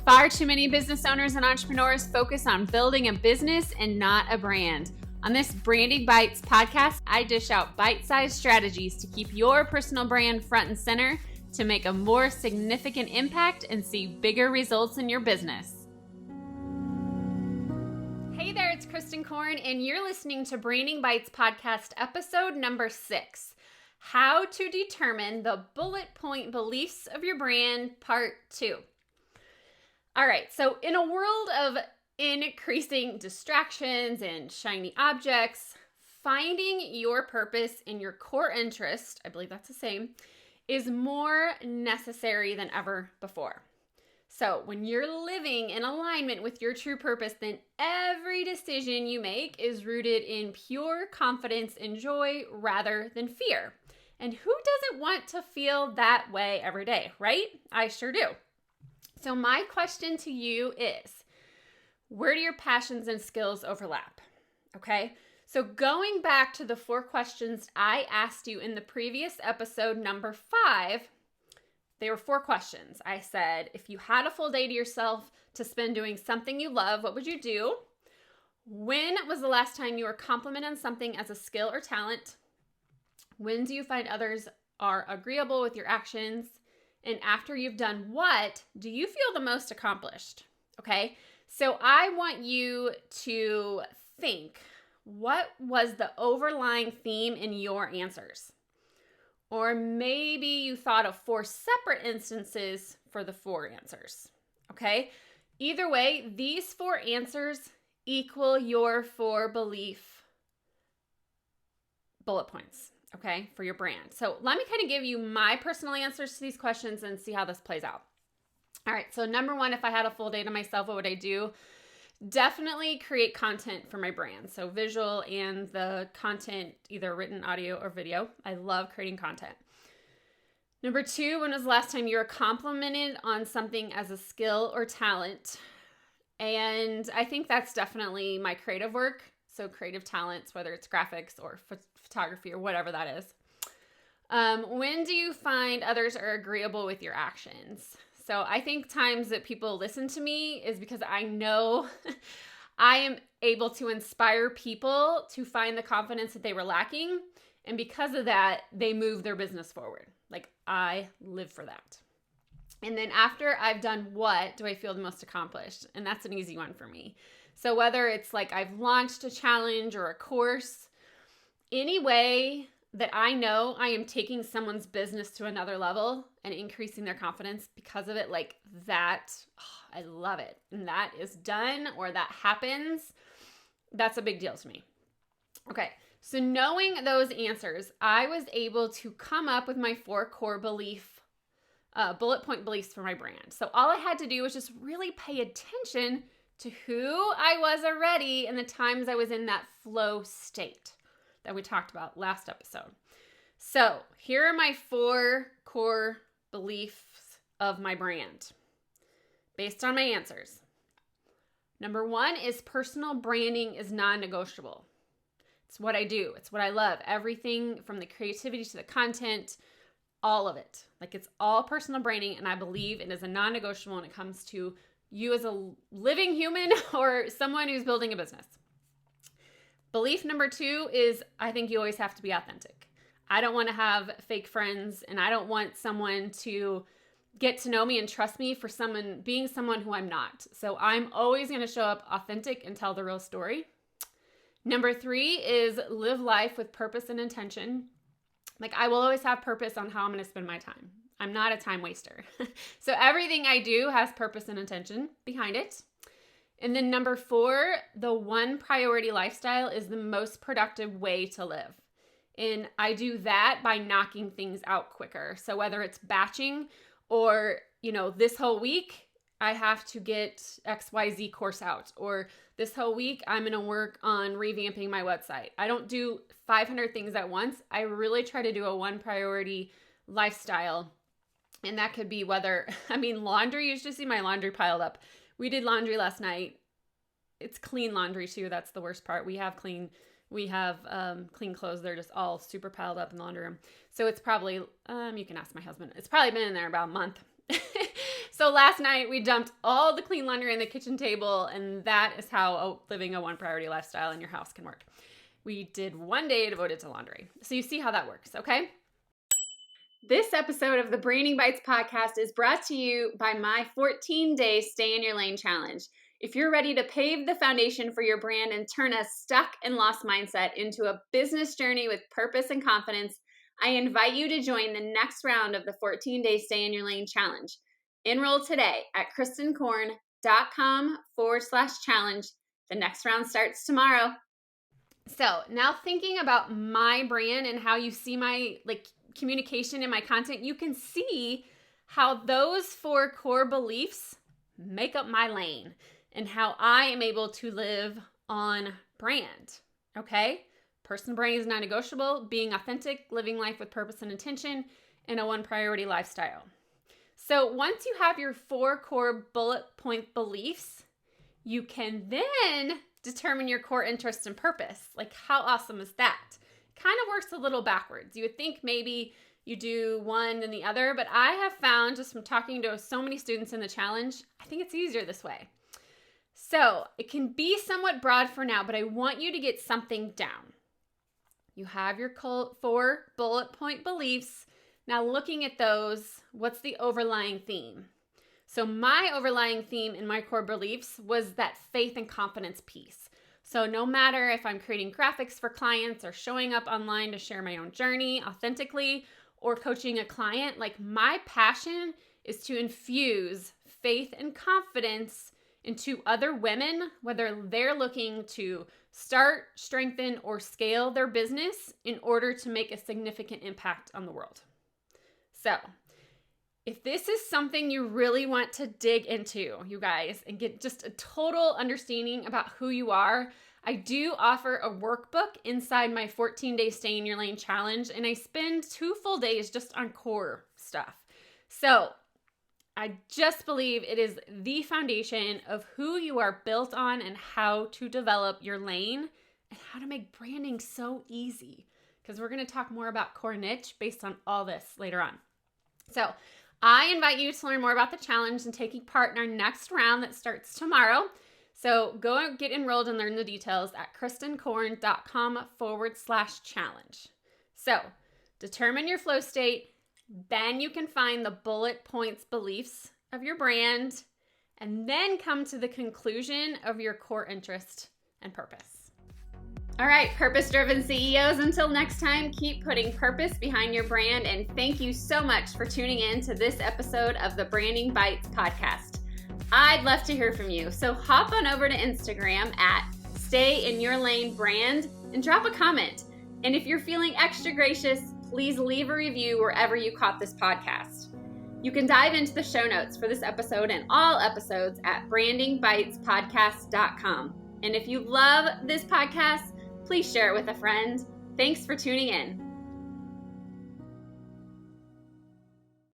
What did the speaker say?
Far too many business owners and entrepreneurs focus on building a business and not a brand. On this Branding Bites podcast, I dish out bite-sized strategies to keep your personal brand front and center to make a more significant impact and see bigger results in your business. Hey there, it's Kristin Korn, and you're listening to Branding Bites podcast episode number 6, How to Determine the Bullet Point Beliefs of Your Brand, part 2. All right, so in a world of increasing distractions and shiny objects, finding your purpose in your core interest, I believe that's the same, is more necessary than ever before. So when you're living in alignment with your true purpose, then every decision you make is rooted in pure confidence and joy rather than fear. And who doesn't want to feel that way every day, right? I sure do. So my question to you is, where do your passions and skills overlap? Okay, so going back to the 4 questions I asked you in the previous episode, number 5, they were 4 questions. I said, if you had a full day to yourself to spend doing something you love, what would you do? When was the last time you were complimented on something as a skill or talent? When do you find others are agreeable with your actions? And after you've done what, do you feel the most accomplished? Okay, so I want you to think, what was the overlying theme in your answers? Or maybe you thought of 4 separate instances for the 4 answers, okay? Either way, these 4 answers equal your 4 belief bullet points, okay, for your brand. So let me kind of give you my personal answers to these questions and see how this plays out. All right, so number 1, if I had a full day to myself, what would I do? Definitely create content for my brand. So visual and the content, either written, audio, or video. I love creating content. Number 2, when was the last time you were complimented on something as a skill or talent? And I think that's definitely my creative work. So creative talents, whether it's graphics or photography or whatever that is. When do you find others are agreeable with your actions? So I think times that people listen to me is because I know I am able to inspire people to find the confidence that they were lacking. And because of that, they move their business forward. Like, I live for that. And then after I've done what, do I feel the most accomplished? And that's an easy one for me. So whether it's like I've launched a challenge or a course, any way that I know I am taking someone's business to another level and increasing their confidence because of it, like that, I love it. And that is done or that happens, that's a big deal to me. Okay, so knowing those answers, I was able to come up with my 4 core bullet point beliefs for my brand. So all I had to do was just really pay attention to who I was already and the times I was in that flow state that we talked about last episode. So here are my 4 core beliefs of my brand based on my answers. Number 1 is personal branding is non-negotiable. It's what I do. It's what I love. Everything from the creativity to the content, all of it. Like, it's all personal branding, and I believe it is a non-negotiable when it comes to you as a living human or someone who's building a business. Belief number 2 is I think you always have to be authentic. I don't want to have fake friends, and I don't want someone to get to know me and trust me for being someone who I'm not. So I'm always going to show up authentic and tell the real story. Number 3 is live life with purpose and intention. Like, I will always have purpose on how I'm going to spend my time. I'm not a time waster. So everything I do has purpose and intention behind it. And then number 4, the 1 priority lifestyle is the most productive way to live. And I do that by knocking things out quicker. So whether it's batching or, this whole week, I have to get XYZ course out. Or this whole week, I'm going to work on revamping my website. I don't do 500 things at once. I really try to do a 1 priority lifestyle. And that could be laundry. You should see my laundry piled up. We did laundry last night. It's clean laundry too. That's the worst part. We have clean clothes. They're just all super piled up in the laundry room. So it's probably, you can ask my husband. It's probably been in there about a month. So last night we dumped all the clean laundry on the kitchen table, and that is how living a one priority lifestyle in your house can work. We did one day devoted to laundry. So you see how that works, okay? This episode of the Branding Bites podcast is brought to you by my 14-day Stay in Your Lane challenge. If you're ready to pave the foundation for your brand and turn a stuck and lost mindset into a business journey with purpose and confidence, I invite you to join the next round of the 14-day Stay in Your Lane challenge. Enroll today at kristinkorn.com/challenge. The next round starts tomorrow. So now thinking about my brand and how you see my communication in my content, you can see how those 4 core beliefs make up my lane and how I am able to live on brand. Okay? Personal branding is non-negotiable, being authentic, living life with purpose and intention, and a one priority lifestyle. So once you have your 4 core bullet point beliefs, you can then determine your core interests and purpose. Like, how awesome is that? Kind of works a little backwards. You would think maybe you do one and the other, but I have found just from talking to so many students in the challenge, I think it's easier this way. So it can be somewhat broad for now, but I want you to get something down. You have your 4 bullet point beliefs. Now looking at those, what's the overlying theme? So my overlying theme in my core beliefs was that faith and confidence piece. So no matter if I'm creating graphics for clients or showing up online to share my own journey authentically or coaching a client, my passion is to infuse faith and confidence into other women, whether they're looking to start, strengthen, or scale their business in order to make a significant impact on the world. So if this is something you really want to dig into, you guys, and get just a total understanding about who you are, I do offer a workbook inside my 14-day Stay in Your Lane challenge, and I spend 2 full days just on core stuff. So I just believe it is the foundation of who you are built on and how to develop your lane and how to make branding so easy, because we're going to talk more about core niche based on all this later on. So I invite you to learn more about the challenge and taking part in our next round that starts tomorrow. So go get enrolled and learn the details at kristinkorn.com/challenge. So determine your flow state, then you can find the bullet points beliefs of your brand, and then come to the conclusion of your core interest and purpose. All right, purpose-driven CEOs, until next time, keep putting purpose behind your brand, and thank you so much for tuning in to this episode of the Branding Bites podcast. I'd love to hear from you, so hop on over to Instagram at Stay in Your Lane Brand and drop a comment. And if you're feeling extra gracious, please leave a review wherever you caught this podcast. You can dive into the show notes for this episode and all episodes at brandingbitespodcast.com. And if you love this podcast, please share it with a friend. Thanks for tuning in.